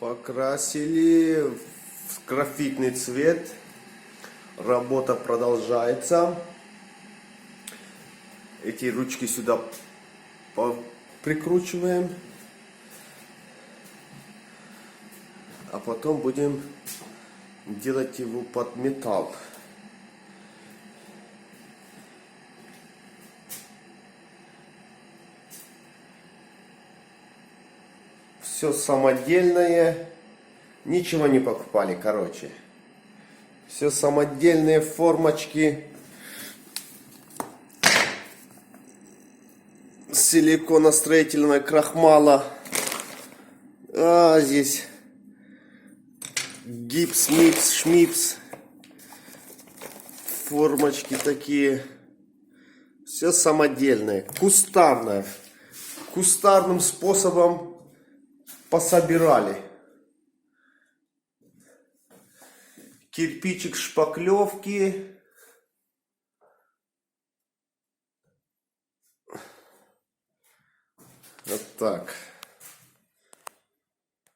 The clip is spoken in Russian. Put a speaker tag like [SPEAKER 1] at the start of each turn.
[SPEAKER 1] Покрасили в графитный цвет. Работа продолжается. Эти ручки сюда прикручиваем. А потом будем делать его под металл. Все самодельное. Ничего не покупали, короче. Все самодельные формочки. Силиконостроительного крахмала. Здесь гипс, микс, шмипс. Формочки такие. Все самодельное. Кустарное. Кустарным способом пособирали. Кирпичик шпаклевки. Вот так.